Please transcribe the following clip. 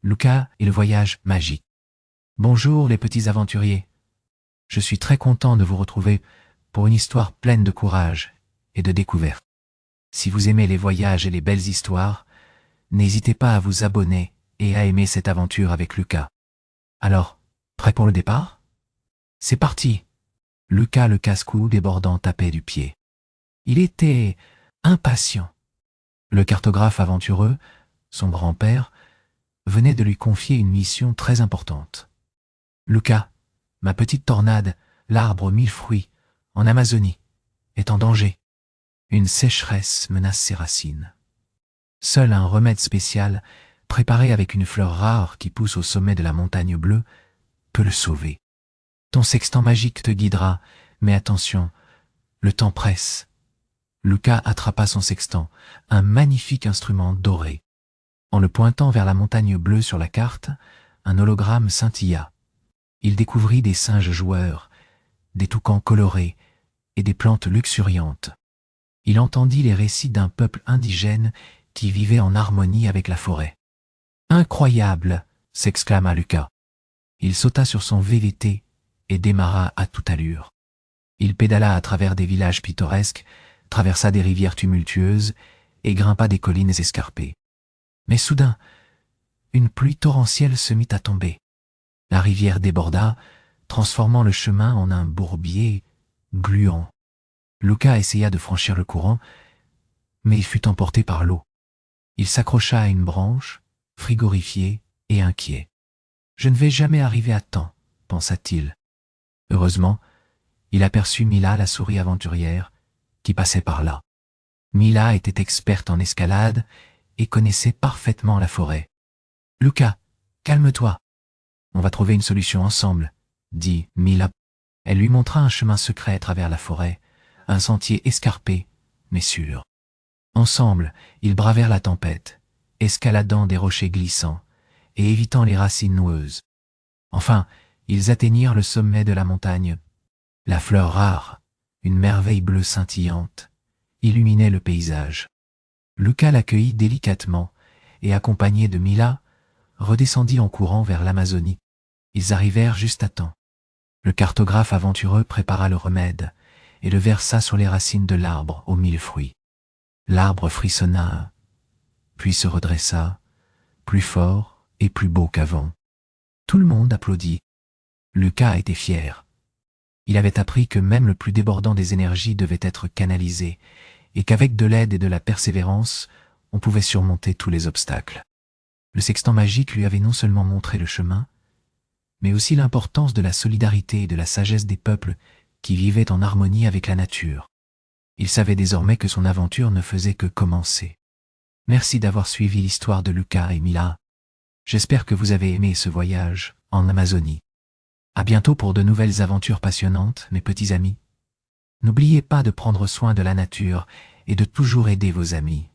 Luca et le voyage magique. Bonjour les petits aventuriers. Je suis très content de vous retrouver pour une histoire pleine de courage et de découvertes. Si vous aimez les voyages et les belles histoires, n'hésitez pas à vous abonner et à aimer cette aventure avec Luca. Alors, prêt pour le départ? C'est parti! Luca le casse-cou débordant tapait du pied. Il était impatient. Le cartographe aventureux, son grand-père, venait de lui confier une mission très importante. Luca, ma petite tornade, l'arbre aux 1000 fruits, en Amazonie, est en danger. Une sécheresse menace ses racines. Seul un remède spécial, préparé avec une fleur rare qui pousse au sommet de la montagne bleue, peut le sauver. Ton sextant magique te guidera, mais attention, le temps presse. Luca attrapa son sextant, un magnifique instrument doré. En le pointant vers la montagne bleue sur la carte, un hologramme scintilla. Il découvrit des singes joueurs, des toucans colorés et des plantes luxuriantes. Il entendit les récits d'un peuple indigène qui vivait en harmonie avec la forêt. « Incroyable !» s'exclama Luca. Il sauta sur son VVT et démarra à toute allure. Il pédala à travers des villages pittoresques, traversa des rivières tumultueuses et grimpa des collines escarpées. Mais soudain, une pluie torrentielle se mit à tomber. La rivière déborda, transformant le chemin en un bourbier gluant. Luca essaya de franchir le courant, mais il fut emporté par l'eau. Il s'accrocha à une branche, frigorifié et inquiet. « Je ne vais jamais arriver à temps », pensa-t-il. Heureusement, il aperçut Mila, la souris aventurière, qui passait par là. Mila était experte en escalade et connaissait parfaitement la forêt. « Luca, calme-toi. On va trouver une solution ensemble, » dit Mila. Elle lui montra un chemin secret à travers la forêt, un sentier escarpé, mais sûr. Ensemble, ils bravèrent la tempête, escaladant des rochers glissants et évitant les racines noueuses. Enfin, ils atteignirent le sommet de la montagne. La fleur rare, une merveille bleue scintillante, illuminait le paysage. Luca l'accueillit délicatement et, accompagné de Mila, redescendit en courant vers l'Amazonie. Ils arrivèrent juste à temps. Le cartographe aventureux prépara le remède et le versa sur les racines de l'arbre aux 1000 fruits. L'arbre frissonna, puis se redressa, plus fort et plus beau qu'avant. Tout le monde applaudit. Luca était fier. Il avait appris que même le plus débordant des énergies devait être canalisé et qu'avec de l'aide et de la persévérance, on pouvait surmonter tous les obstacles. Le sextant magique lui avait non seulement montré le chemin, mais aussi l'importance de la solidarité et de la sagesse des peuples qui vivaient en harmonie avec la nature. Il savait désormais que son aventure ne faisait que commencer. Merci d'avoir suivi l'histoire de Luca et Mila. J'espère que vous avez aimé ce voyage en Amazonie. À bientôt pour de nouvelles aventures passionnantes, mes petits amis. N'oubliez pas de prendre soin de la nature et de toujours aider vos amis.